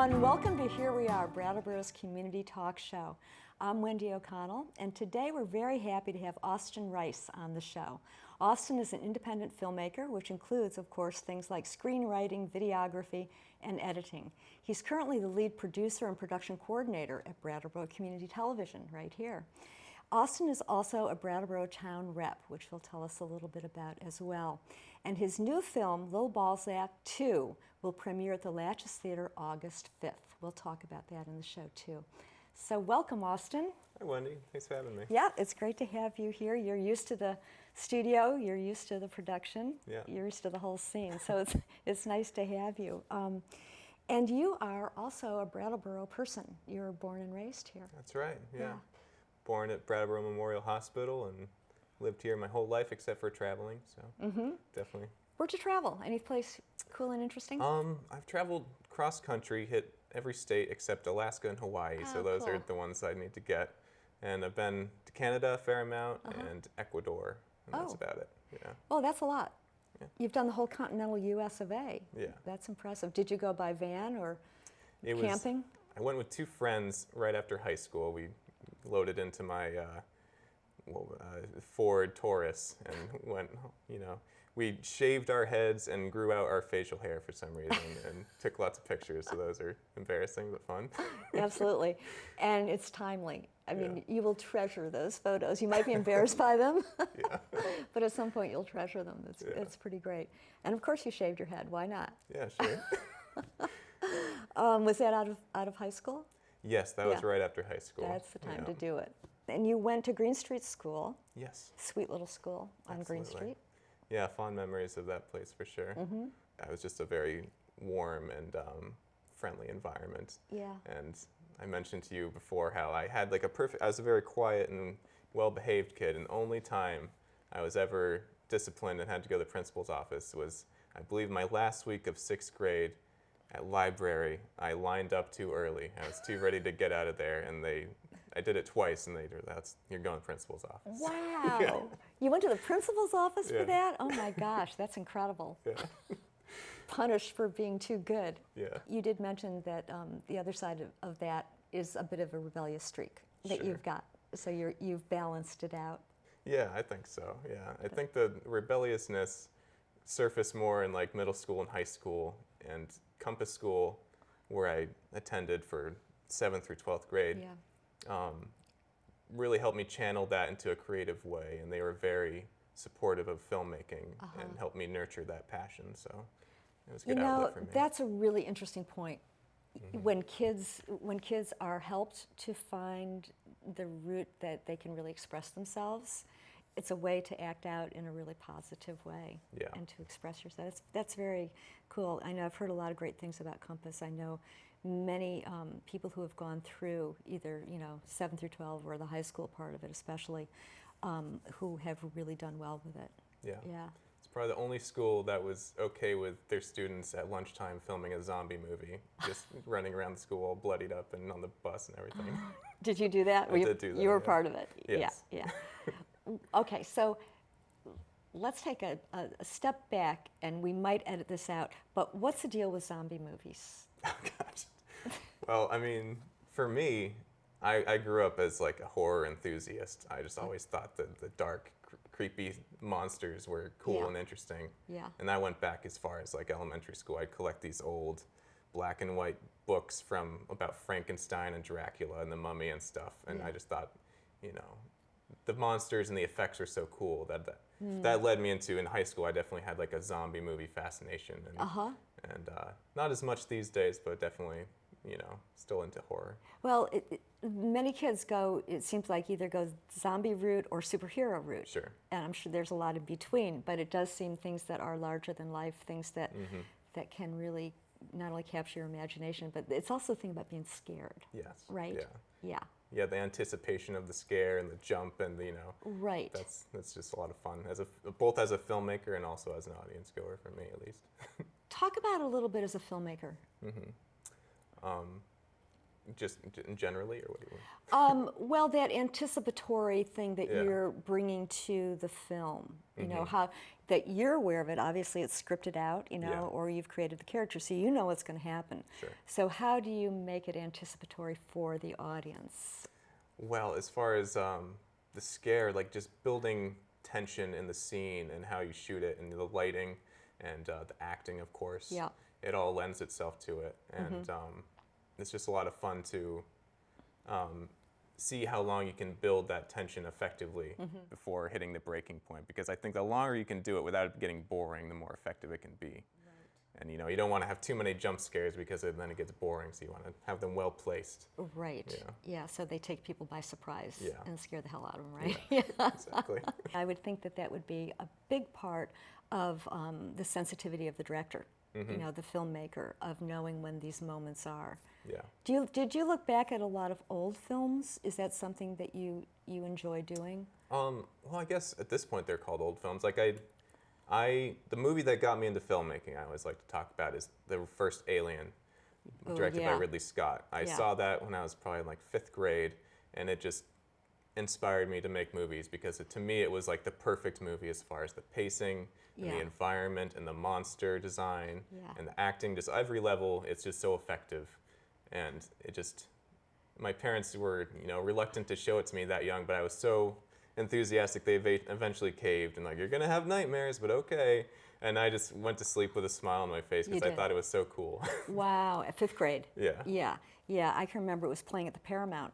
everyone. Welcome to Here We Are, Brattleboro's Community Talk Show. I'm Wendy O'Connell, and today we're very happy to have Austin Rice on the show. Austin is an independent filmmaker, which includes, of course, things like screenwriting, videography, and editing. He's currently the lead producer and production coordinator at Brattleboro Community Television, right here. Austin is also a Brattleboro Town Rep, which he'll tell us a little bit about as well. And his new film, Lil Balzac 2, will premiere at the Latchis Theater August 5th. We'll talk about that in the show, too. So welcome, Austin. Hi, Wendy. Thanks for having me. Yeah, it's great to have you here. You're used to the studio. You're used to the production. Yeah. You're used to the whole scene. So it's nice to have you. And you are also a Brattleboro person. You were born and raised here. That's right, yeah. Born at Brattleboro Memorial Hospital and lived here my whole life except for traveling, so definitely. Where'd you travel? Any place cool and interesting? I've traveled cross-country, hit every state except Alaska and Hawaii, so those are the ones I need to get. And I've been to Canada a fair amount and Ecuador, and that's about it, yeah. Oh, that's a lot. Yeah. You've done the whole continental U.S. of A. Yeah. That's impressive. Did you go by van or camping? I went with two friends right after high school. We loaded into my Ford Taurus and went, we shaved our heads and grew out our facial hair for some reason and took lots of pictures, so those are embarrassing but fun. Absolutely. And it's timely. I mean, you will treasure those photos. You might be embarrassed by them, but at some point you'll treasure them. It's pretty great. And of course you shaved your head. Why not? Yeah, sure. Was that out of high school? Yes, that was right after high school. That's the time to do it. And you went to Green Street School. Yes. Sweet little school on Green Street. Yeah, fond memories of that place for sure. It was just a very warm and friendly environment. Yeah. And I mentioned to you before how I had like I was a very quiet and well-behaved kid, and the only time I was ever disciplined and had to go to the principal's office was, I believe, my last week of 6th grade at library. I lined up too early. I was too ready to get out of there, and I did it twice, and you're going to the principal's office. Wow. Yeah. You went to the principal's office for that? Oh my gosh, that's incredible. Yeah. Punished for being too good. Yeah. You did mention that the other side of that is a bit of a rebellious streak that you've got. So you've balanced it out. Yeah, I think so. Yeah, I think the rebelliousness surfaced more in like middle school and high school, and Compass School, where I attended for 7th through 12th grade. Yeah. Really helped me channel that into a creative way, and they were very supportive of filmmaking and helped me nurture that passion. So it was a good outlet for me. That's a really interesting point. When kids are helped to find the route that they can really express themselves, it's a way to act out in a really positive way and to express yourself. That's very cool. I know I've heard a lot of great things about Compass. I know many people who have gone through either 7 through 12 or the high school part of it especially, who have really done well with it. Yeah. Yeah. It's probably the only school that was okay with their students at lunchtime filming a zombie movie, just running around the school all bloodied up and on the bus and everything. Did you do that? I did do that. You were part of it. Yes. Yeah. Okay, so let's take a step back, and we might edit this out, but what's the deal with zombie movies? Oh, gosh. Well, I mean, for me, I grew up as like a horror enthusiast. I just always thought that the dark, creepy monsters were cool and interesting. Yeah. And I went back as far as like elementary school. I'd collect these old black and white books about Frankenstein and Dracula and the Mummy and stuff. And I just thought, the monsters and the effects were so cool that led me into, in high school, I definitely had like a zombie movie fascination. And not as much these days, but definitely, still into horror. Well, many kids it seems like either go zombie route or superhero route. Sure. And I'm sure there's a lot in between, but it does seem things that are larger than life, things that can really not only capture your imagination, but it's also a thing about being scared. Yes. Right? Yeah. Yeah, the anticipation of the scare and the jump and Right. That's just a lot of fun both as a filmmaker and also as an audience goer, for me at least. Talk about it a little bit as a filmmaker. Just generally, or what do you mean? Well, that anticipatory thing that Yeah. you're bringing to the film, you know, Mhm. how that you're aware of it. Obviously, it's scripted out, you know, Yeah. or you've created the character, so you know what's going to happen. Sure. So, how do you make it anticipatory for the audience? Well, as far as the scare, like just building tension in the scene and how you shoot it, and the lighting, and the acting, of course. Yeah. It all lends itself to it, and it's just a lot of fun to see how long you can build that tension effectively before hitting the breaking point. Because I think the longer you can do it without it getting boring, the more effective it can be. And you know, you don't want to have too many jump scares because then it gets boring. So you want to have them well placed. Right. Yeah. Yeah. So they take people by surprise Yeah. and scare the hell out of them, right? Exactly. I would think that that would be a big part of the sensitivity of the director, you know, the filmmaker, of knowing when these moments are. Yeah. Did you look back at a lot of old films? Is that something that you enjoy doing? Well, I guess at this point they're called old films. Like the movie that got me into filmmaking, I always like to talk about, is the first Alien, Oh, directed by yeah. Ridley Scott. I Yeah. saw that when I was probably in like 5th grade, and it just inspired me to make movies because to me it was like the perfect movie as far as the pacing and Yeah. the environment and the monster design Yeah. and the acting, just every level. It's just so effective, and it just, my parents were, you know, reluctant to show it to me that young, but I was so enthusiastic they eventually caved and like, you're gonna have nightmares, but okay. And I just went to sleep with a smile on my face You because I did. thought it was so cool. Wow, at 5th grade. Yeah. Yeah, yeah. I can remember it was playing at the Paramount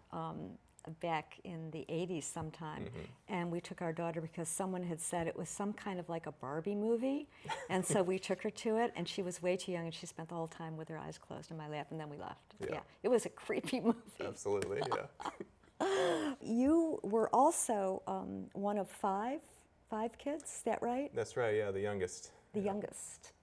back in the 80s sometime. And we took our daughter because someone had said it was some kind of like a Barbie movie. And so we took her to it, and she was way too young, and she spent the whole time with her eyes closed in my lap, and then we left. Yeah. It was a creepy movie. Absolutely, yeah. You were also one of five kids, is that right? That's right, yeah, the youngest. The youngest.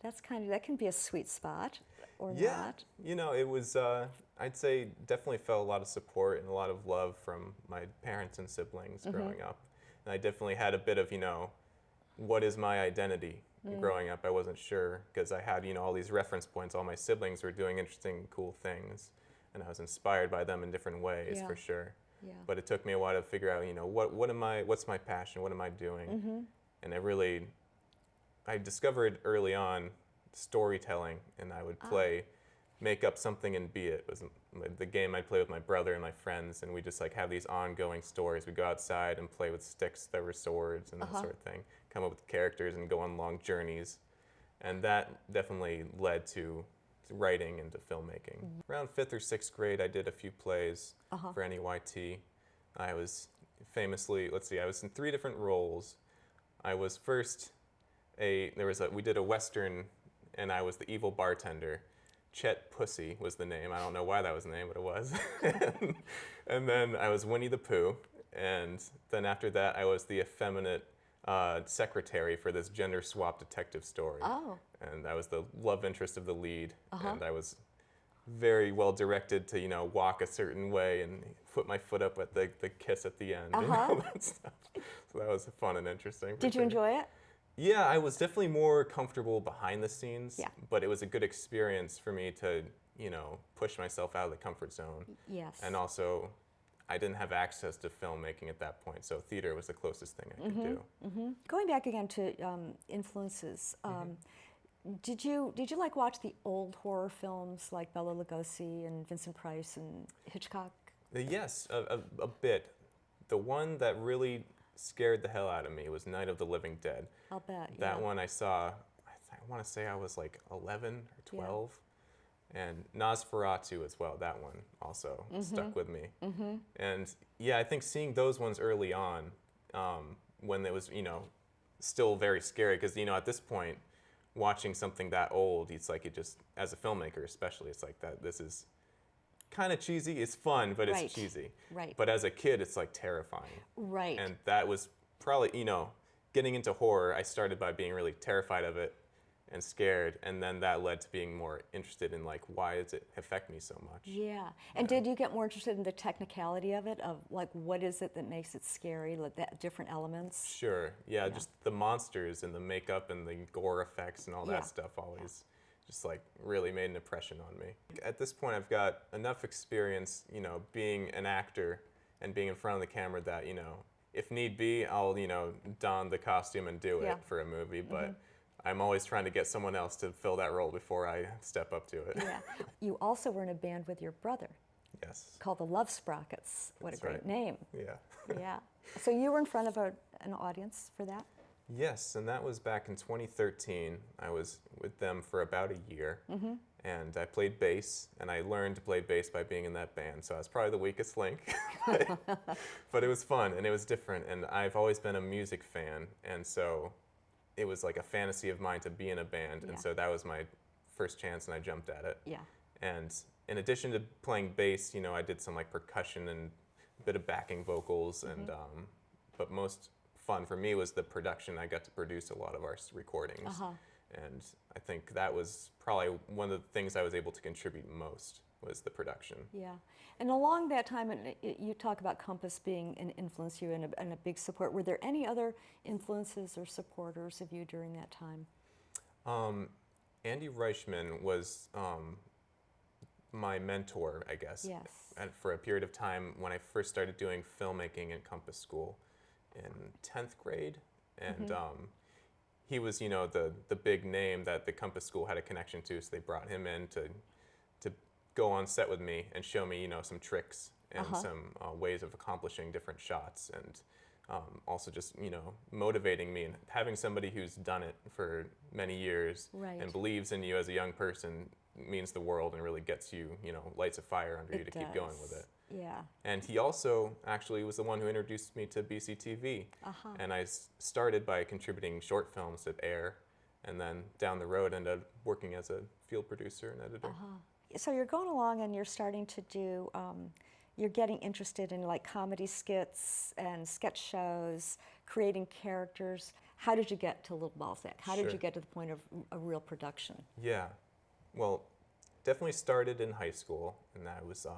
That's that can be a sweet spot, or Yeah, not. you know, it was, I'd say definitely felt a lot of support and a lot of love from my parents and siblings growing up. And I definitely had a bit of, you know, what is my identity? Growing up, I wasn't sure because I had, you know, all these reference points. All my siblings were doing interesting, cool things, and I was inspired by them in different ways, Yeah. for sure. Yeah. But it took me a while to figure out, you know, what's my passion? What am I doing? And I discovered early on storytelling, and I would make up something and be it. Was the game I'd play with my brother and my friends, and we just like have these ongoing stories. We'd go outside and play with sticks that were swords and that sort of thing, come up with characters and go on long journeys. And that definitely led to writing and to filmmaking. Around 5th or 6th grade, I did a few plays for NEYT. I was famously, I was in 3 different roles. I was first we did a Western, and I was the evil bartender. Chet Pussy was the name. I don't know why that was the name, but it was. And then I was Winnie the Pooh. And then after that, I was the effeminate secretary for this gender-swapped detective story. Oh. And I was the love interest of the lead. And I was very well directed to, you know, walk a certain way and put my foot up at the kiss at the end and all that stuff. So that was fun and interesting. Did you enjoy it? Yeah, I was definitely more comfortable behind the scenes, Yeah. but it was a good experience for me to, you know, push myself out of the comfort zone. Yes. And also, I didn't have access to filmmaking at that point, so theater was the closest thing I could do. Going back again to influences, did you like watch the old horror films like Bela Lugosi and Vincent Price and Hitchcock? Yes, a bit. The one that really scared the hell out of me was Night of the Living Dead. I'll bet. That yeah. one I saw, I want to say I was like 11 or 12. And Nosferatu as well, that one also stuck with me. And yeah, I think seeing those ones early on, when it was, you know, still very scary, because, you know, at this point, watching something that old, it's like, it just, as a filmmaker especially, it's like that, this is kind of cheesy. It's fun, but Right. it's cheesy. Right. But as a kid, it's like terrifying. Right. And that was probably, you know, getting into horror, I started by being really terrified of it and scared, and then that led to being more interested in like, why does it affect me so much? Yeah. And did you get more interested in the technicality of it, of like what is it that makes it scary, like that different elements? Sure. Yeah, just the monsters and the makeup and the gore effects and all Yeah. that stuff always just like really made an impression on me. At this point, I've got enough experience, you know, being an actor and being in front of the camera that, you know, if need be, I'll, you know, don the costume and do it for a movie, but I'm always trying to get someone else to fill that role before I step up to it. Yeah. You also were in a band with your brother. Yes. Called the Love Sprockets. What That's a great right. name. Yeah. Yeah. So you were in front of an audience for that? Yes, and that was back in 2013. I was with them for about a year, and I played bass, and I learned to play bass by being in that band, so I was probably the weakest link. But it was fun, and it was different, and I've always been a music fan, and so it was like a fantasy of mine to be in a band, and so that was my first chance, and I jumped at it. Yeah. And in addition to playing bass, you know, I did some like percussion and a bit of backing vocals, and but most fun for me was the production. I got to produce a lot of our recordings, and I think that was probably one of the things I was able to contribute most was the production. Yeah. And along that time, you talk about Compass being an influence you and a big support. Were there any other influences or supporters of you during that time? Andy Reichman was my mentor, I guess. Yes. And for a period of time when I first started doing filmmaking in Compass School in 10th grade. And he was, you know, the big name that the Compass School had a connection to, so they brought him in to go on set with me and show me, you know, some tricks and some ways of accomplishing different shots, and also just, you know, motivating me, and having somebody who's done it for many years and believes in you as a young person means the world and really gets you, you know, lights a fire under you to keep going with it. Yeah. And he also actually was the one who introduced me to BCTV. And I started by contributing short films at AIR, and then down the road ended up working as a field producer and editor. So you're going along and you're starting to do, you're getting interested in like comedy skits and sketch shows, creating characters. How did you get to Lil Balzac? How did you get to the point of a real production? Yeah, well, definitely started in high school, and I was I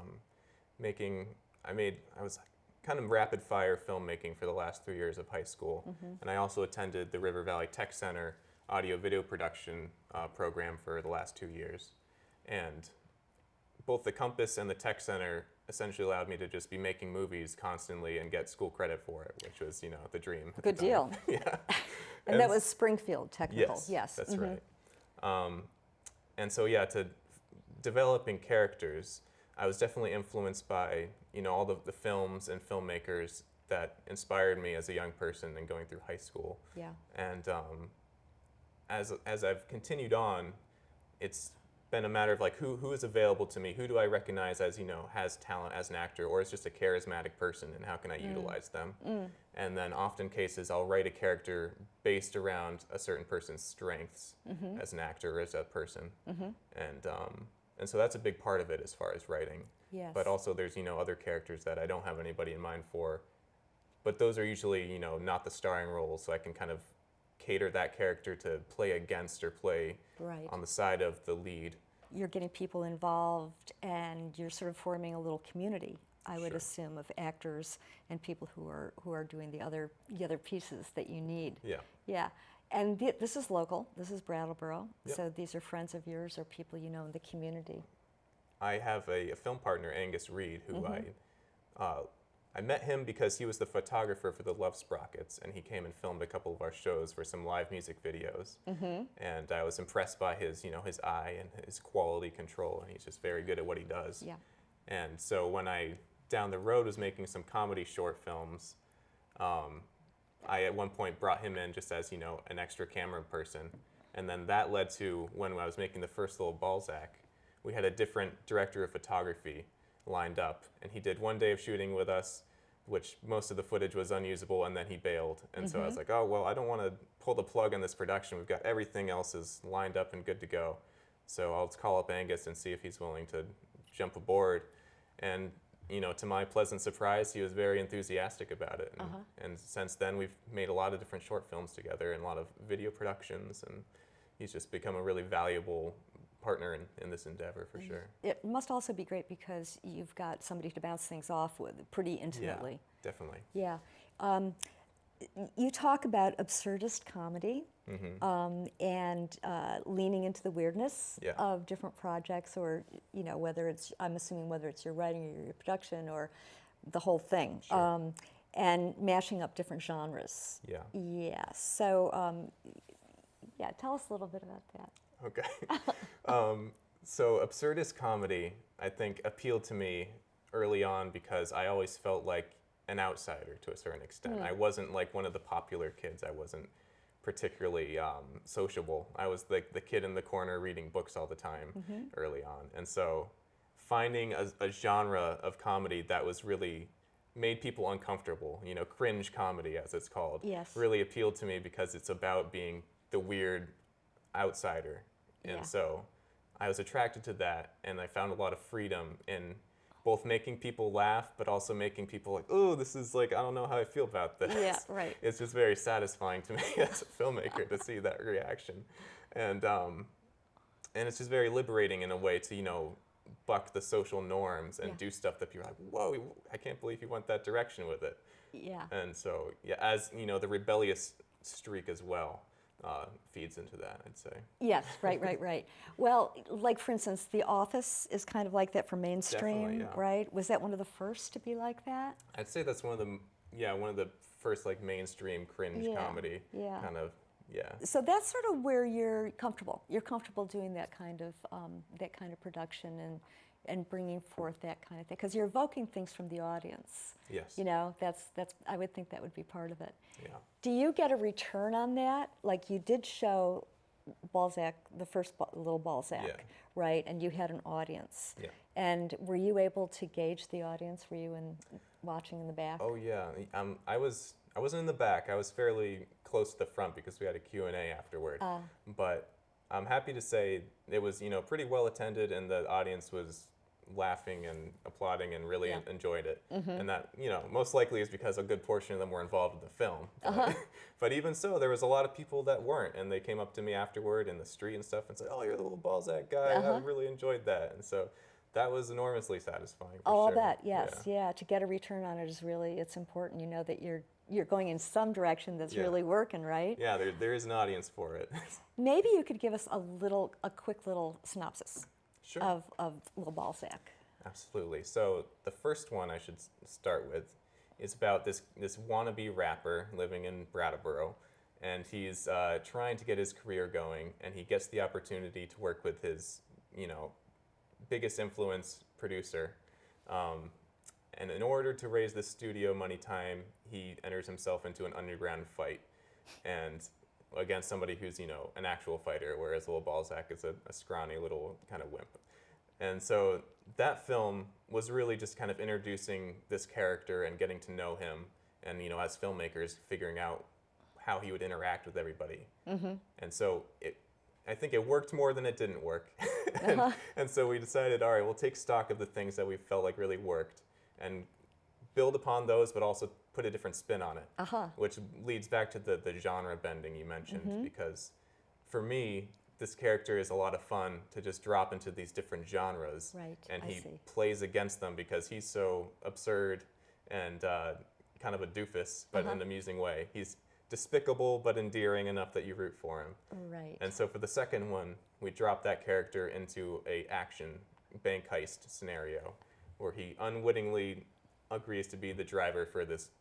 was kind of rapid fire filmmaking for the last 3 years of high school, and I also attended the River Valley Tech Center audio video production program for the last 2 years. And both the Compass and the Tech Center essentially allowed me to just be making movies constantly and get school credit for it, which was, you know, the dream. Good deal. Yeah. And that was Springfield Technical. Yes, that's right. And so, yeah, to developing characters, I was definitely influenced by, you know, all the films and filmmakers that inspired me as a young person and going through high school. Yeah. And as I've continued on, it's been a matter of like who is available to me, who do I recognize as, you know, has talent as an actor, or is just a charismatic person, and how can I utilize them? And then often cases I'll write a character based around a certain person's strengths as an actor or as a person. And so that's a big part of it as far as writing. Yes. But also there's, you know, other characters that I don't have anybody in mind for, but those are usually, you know, not the starring roles, so I can kind of cater that character to play against or play on the side of the lead. You're getting people involved, and you're sort of forming a little community, I would assume, of actors and people who are doing the other pieces that you need. Yeah. Yeah. And this is local. This is Brattleboro. Yep. So these are friends of yours or people you know in the community. I have a film partner, Angus Reed, who I met him because he was the photographer for the Love Sprockets, and he came and filmed a couple of our shows for some live music videos. And I was impressed by his, you know, his eye and his quality control, and he's just very good at what he does. Yeah. And so when I, down the road, was making some comedy short films, I at one point brought him in just as, you know, an extra camera person. And then that led to when I was making the first Lil Balzac, we had a different director of photography lined up, and he did one day of shooting with us, which most of the footage was unusable, and then he bailed. And so I was like, oh, well, I don't want to pull the plug on this production. We've got everything else is lined up and good to go. So I'll call up Angus and see if he's willing to jump aboard. And, you know, to my pleasant surprise, he was very enthusiastic about it. And since then, we've made a lot of different short films together and a lot of video productions, and he's just become a really valuable partner in this endeavor for sure. It must also be great because you've got somebody to bounce things off with pretty intimately. Yeah, definitely. Yeah. You talk about absurdist comedy and leaning into the weirdness Yeah. of different projects, or whether it's, I'm assuming, whether it's your writing or your production or the whole thing, Sure. and mashing up different genres. Yeah. Yeah. So yeah, tell us a little bit about that. Okay. So absurdist comedy, I think, appealed to me early on because I always felt like an outsider to a certain extent. I wasn't like one of the popular kids. I wasn't particularly sociable. I was like the kid in the corner reading books all the time early on. And so finding a genre of comedy that was really made people uncomfortable, cringe comedy as it's called, Yes. really appealed to me because it's about being the weird outsider. And Yeah. so I was attracted to that, and I found a lot of freedom in both making people laugh, but also making people like, oh, this is like, I don't know how I feel about this. Yeah, right. It's just very satisfying to me as a filmmaker to see that reaction. And it's just very liberating in a way to, buck the social norms and Yeah. do stuff that people are like, whoa, I can't believe you went that direction with it. Yeah. And so, yeah, as, the rebellious streak as well feeds into that, I'd say. Yes, right. Well, like for instance, The Office is kind of like that for mainstream, Definitely, yeah. right? Was that one of the first to be like that? I'd say that's one of the first like mainstream cringe Yeah, comedy yeah. kind of, yeah. So that's sort of where you're comfortable. You're comfortable doing that kind of production and bringing forth that kind of thing, because you're evoking things from the audience. Yes. That's I would think that would be part of it. Yeah. Do you get a return on that? Like you did show Balzac, the first Lil Balzac, Yeah. right? And you had an audience. Yeah. And were you able to gauge the audience? Were you watching in the back? Oh yeah. I wasn't in the back. I was fairly close to the front because we had a Q&A afterward. But I'm happy to say it was, pretty well attended, and the audience was laughing and applauding and really Yeah. enjoyed it. And that, most likely is because a good portion of them were involved in the film. But even so, there was a lot of people that weren't, and they came up to me afterward in the street and stuff and said, oh, you're the Lil Balzac guy. I really enjoyed that. And so that was enormously satisfying. For I'll sure. bet, yes, yeah. To get a return on it is really, it's important. You know that you're going in some direction that's Yeah. really working, right? Yeah, there is an audience for it. Maybe you could give us a quick little synopsis Sure. of Lil Balzac. Absolutely. So the first one I should start with is about this wannabe rapper living in Brattleboro, and he's trying to get his career going, and he gets the opportunity to work with his, biggest influence producer. And in order to raise the studio money time, he enters himself into an underground fight, and against somebody who's, an actual fighter, whereas Lil Balzac is a scrawny little kind of wimp. And so that film was really just kind of introducing this character and getting to know him, and as filmmakers, figuring out how he would interact with everybody. And so I think it worked more than it didn't work. And so we decided, all right, we'll take stock of the things that we felt like really worked and build upon those, but also put a different spin on it, which leads back to the genre bending you mentioned, because for me, this character is a lot of fun to just drop into these different genres. Right, And I he see. plays against them because he's so absurd and kind of a doofus, but in an amusing way. He's despicable but endearing enough that you root for him. Right. And so for the second one, we dropped that character into a action bank heist scenario where he unwittingly agrees to be the driver for this,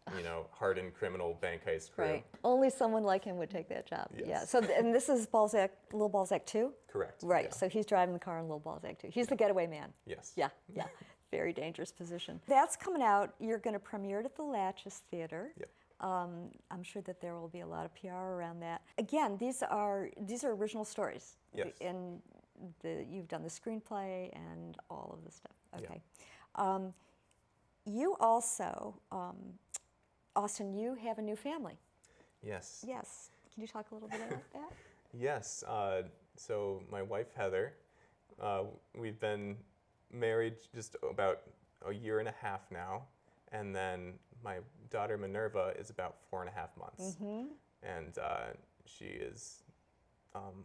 hardened criminal bank heist crew. Right. Only someone like him would take that job. Yes. Yeah. So and this is Balzac, Lil Balzac 2? Correct. Right. Yeah. So he's driving the car in Lil Balzac 2. He's the getaway man. Yes. Yeah. Very dangerous position. That's coming out. You're going to premiere it at the Latchis Theater. Yep. I'm sure that there will be a lot of PR around that. Again, these are original stories. Yes. And you've done the screenplay and all of the stuff. Okay. Yeah. You also, Austin, you have a new family. Yes. Yes. Can you talk a little bit about that? Yes. So my wife, Heather, we've been married just about a year and a half now. And then my daughter, Minerva, is about 4.5 months. And she is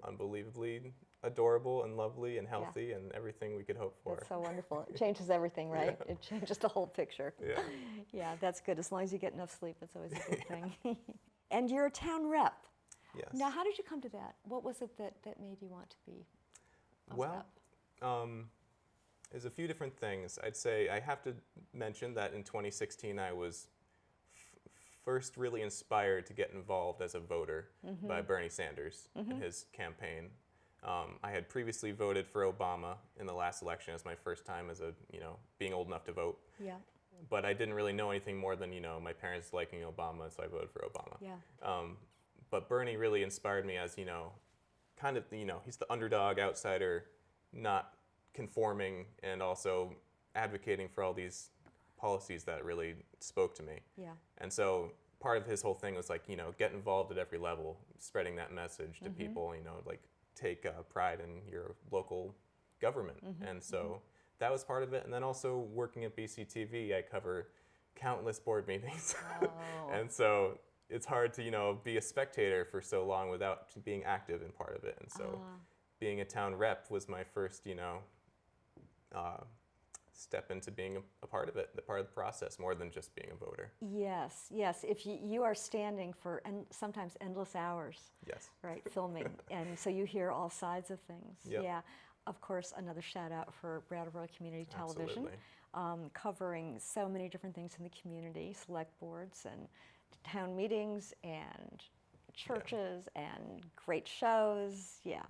unbelievably adorable and lovely and healthy and everything we could hope for. That's so wonderful. It changes everything, right? Yeah. It changes the whole picture. Yeah. Yeah, that's good. As long as you get enough sleep, it's always a good thing. And you're a town rep. Yes. Now, how did you come to that? What was it that made you want to be a Well, rep? there's a few different things. I'd say I have to mention that in 2016 I was first really inspired to get involved as a voter by Bernie Sanders in his campaign. I had previously voted for Obama in the last election as my first time as being old enough to vote. Yeah. But I didn't really know anything more than, my parents liking Obama, so I voted for Obama. Yeah. But Bernie really inspired me as, kind of, he's the underdog outsider, not conforming, and also advocating for all these policies that really spoke to me. Yeah. And so part of his whole thing was like, get involved at every level, spreading that message to people, like take pride in your local government. And so that was part of it. And then also working at BCTV, I cover countless board meetings. Oh. And so it's hard to, be a spectator for so long without being active in part of it. And so being a town rep was my first, step into being a part of it, the part of the process, more than just being a voter. Yes, yes. If you are standing for sometimes endless hours, Yes. right, filming, and so you hear all sides of things. Yep. Yeah. Of course, another shout out for Brattleboro Community Television, covering so many different things in the community, select boards and town meetings and churches and great shows. Yeah.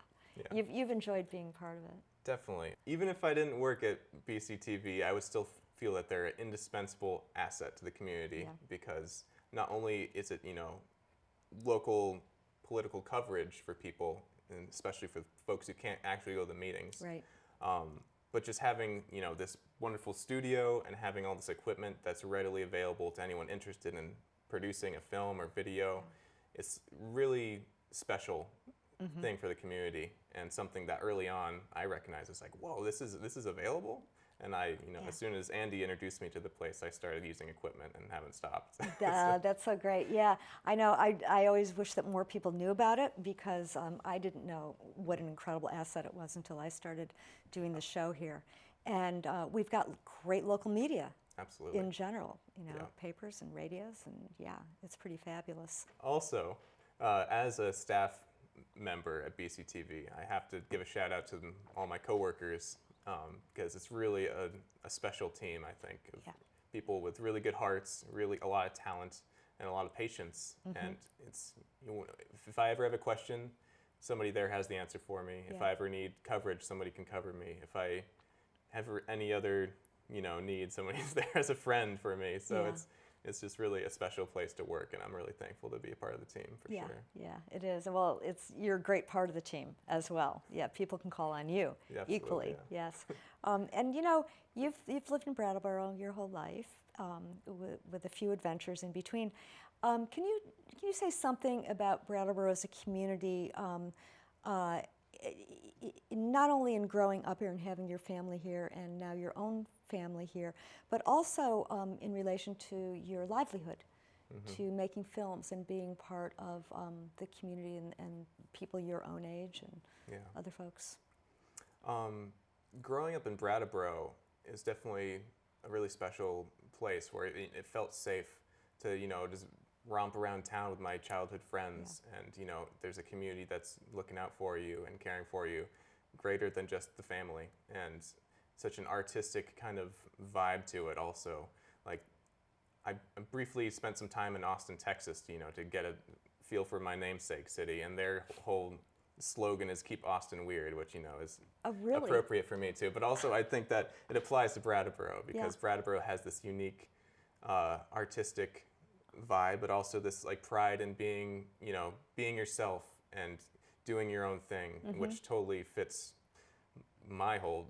You've enjoyed being part of it. Definitely. Even if I didn't work at BCTV, I would still feel that they're an indispensable asset to the community because not only is it, local political coverage for people, and especially for folks who can't actually go to the meetings, Right. but just having, this wonderful studio and having all this equipment that's readily available to anyone interested in producing a film or video, it's really special thing for the community, and something that early on I recognized as like, whoa, this is available. And I, as soon as Andy introduced me to the place, I started using equipment and haven't stopped. That's so great. Yeah, I know. I always wish that more people knew about it because I didn't know what an incredible asset it was until I started doing the show here. And we've got great local media. Absolutely. In general, papers and radios, and it's pretty fabulous. Also, as a staff member at BCTV, I have to give a shout out to all my coworkers because it's really a special team, I think, of people with really good hearts, really a lot of talent and a lot of patience. And it's if I ever have a question, somebody there has the answer for me. If I ever need coverage, somebody can cover me. If I have any other need, somebody's there as a friend for me. So it's just really a special place to work, and I'm really thankful to be a part of the team for sure. Yeah, it is. Well, you're a great part of the team as well. Yeah, people can call on you equally. Yeah. Yes, and you've lived in Brattleboro your whole life with a few adventures in between. Can you say something about Brattleboro as a community? Not only in growing up here and having your family here and now your own family here, but also in relation to your livelihood, to making films and being part of the community and people your own age and other folks. Growing up in Brattleboro is definitely a really special place where it felt safe to, just romp around town with my childhood friends, and there's a community that's looking out for you and caring for you, greater than just the family, and such an artistic kind of vibe to it also. Like I briefly spent some time in Austin, Texas, to get a feel for my namesake city, and their whole slogan is "Keep Austin Weird," which is appropriate for me too. But also I think that it applies to Brattleboro because Brattleboro has this unique artistic vibe, but also this like pride in being yourself and doing your own thing, which totally fits my whole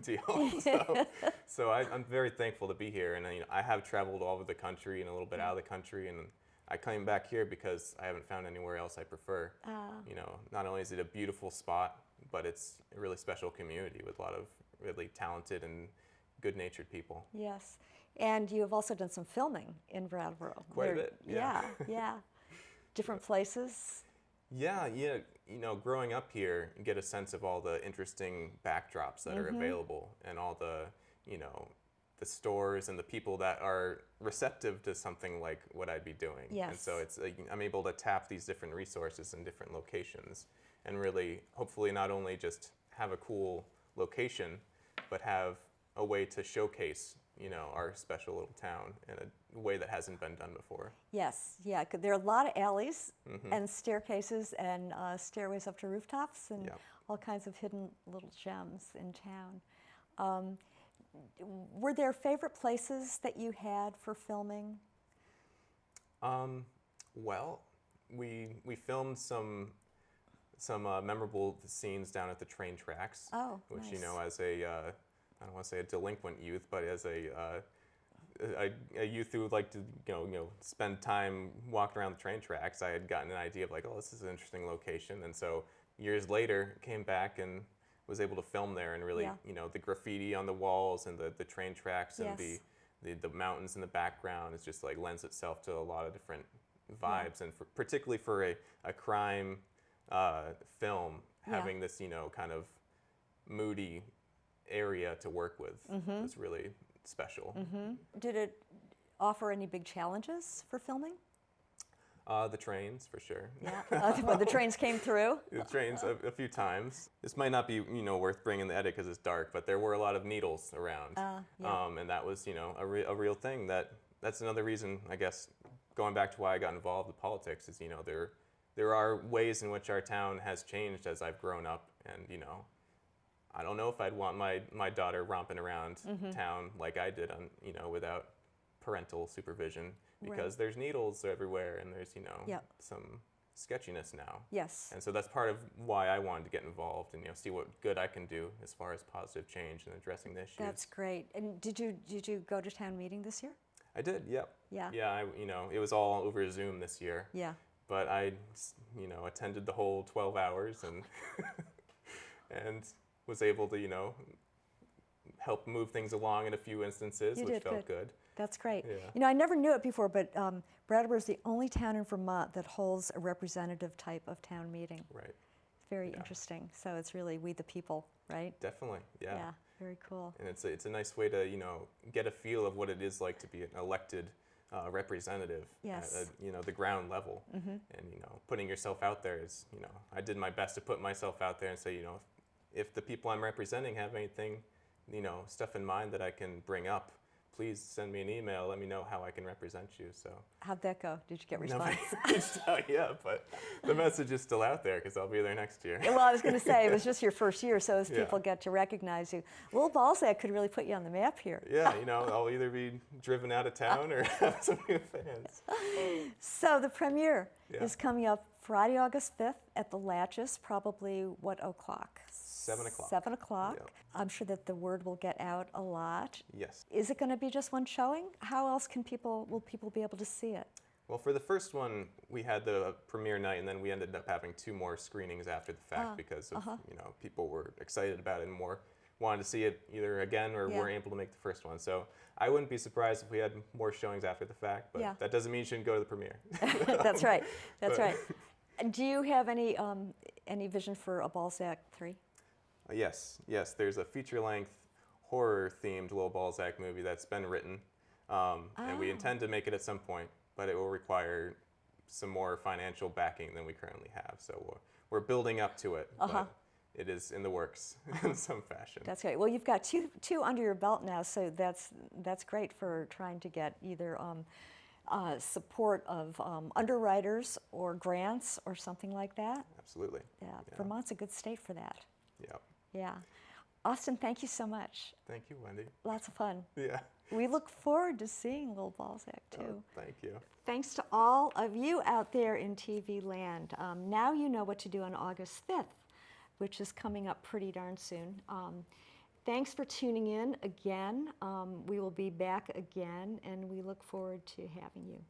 deal. So I'm very thankful to be here, and I have traveled all over the country and a little bit out of the country, and I came back here because I haven't found anywhere else I prefer. Not only is it a beautiful spot, but it's a really special community with a lot of really talented and good-natured people. Yes. And you have also done some filming in Brattleboro. Quite a bit, yeah. Different places. Yeah, growing up here, you get a sense of all the interesting backdrops that are available and all the, the stores and the people that are receptive to something like what I'd be doing. Yes. And so it's like, I'm able to tap these different resources in different locations and really, hopefully, not only just have a cool location, but have a way to showcase, our special little town in a way that hasn't been done before. Yes, yeah. There are a lot of alleys and staircases and stairways up to rooftops and Yep. all kinds of hidden little gems in town. Were there favorite places that you had for filming? Well, we filmed some memorable scenes down at the train tracks. Oh, which nice. as a I don't want to say a delinquent youth, but as a youth who would like to spend time walking around the train tracks, I had gotten an idea of like, oh, this is an interesting location, and so years later came back and was able to film there, and really the graffiti on the walls and the train tracks and Yes. the mountains in the background is just like lends itself to a lot of different vibes, and particularly for a crime film, having this kind of moody area to work with was really special. Did it offer any big challenges for filming? The trains, for sure. Yeah, well, the trains came through. The trains a few times. This might not be worth bringing the edit because it's dark, but there were a lot of needles around, and that was a real thing. That's another reason, I guess, going back to why I got involved with politics is there are ways in which our town has changed as I've grown up, and I don't know if I'd want my daughter romping around town like I did without parental supervision, because there's needles everywhere and there's some sketchiness now. Yes. And so that's part of why I wanted to get involved and see what good I can do as far as positive change and addressing the issues. That's great. And did you go to town meeting this year? I did. Yep. Yeah. Yeah. It was all over Zoom this year. Yeah. But I attended the whole 12 hours and and was able to help move things along in a few instances, which felt good. That's great. Yeah. I never knew it before, but Brattleboro is the only town in Vermont that holds a representative type of town meeting. Right. It's very interesting. So it's really we the people, right? Definitely. Yeah. Yeah. Very cool. And it's a nice way to get a feel of what it is like to be an elected representative Yes. at the ground level, and putting yourself out there is I did my best to put myself out there and say if the people I'm representing have anything stuff in mind that I can bring up, please send me an email. Let me know how I can represent you. So How'd that go? Did you get response? Yeah, but the message is still out there because I'll be there next year. Well, I was going to say, it was just your first year, so as people get to recognize you, Lil Balzac could really put you on the map here. Yeah, I'll either be driven out of town or have some new fans. So the premiere is coming up Friday, August 5th at the Latchis, probably what o'clock? 7 o'clock. 7 o'clock. Yep. I'm sure that the word will get out a lot. Yes. Is it going to be just one showing? How else will people be able to see it? Well, for the first one, we had the premiere night, and then we ended up having 2 more screenings after the fact because of people were excited about it and wanted to see it either again or weren't able to make the first one. So I wouldn't be surprised if we had more showings after the fact, but that doesn't mean you shouldn't go to the premiere. That's right. That's right. Do you have any vision for a Ballsack 3? Yes. There's a feature-length horror-themed Lil Balzac movie that's been written, and we intend to make it at some point, but it will require some more financial backing than we currently have. So we're building up to it, but it is in the works in some fashion. That's great. Well, you've got two under your belt now, so that's great for trying to get either support of underwriters or grants or something like that. Absolutely. Yeah, Vermont's a good state for that. Yeah. Yeah. Austin, thank you so much. Thank you, Wendy. Lots of fun. Yeah. We look forward to seeing Lil Balzac, too. Oh, thank you. Thanks to all of you out there in TV land. Now you know what to do on August 5th, which is coming up pretty darn soon. Thanks for tuning in again. We will be back again, and we look forward to having you.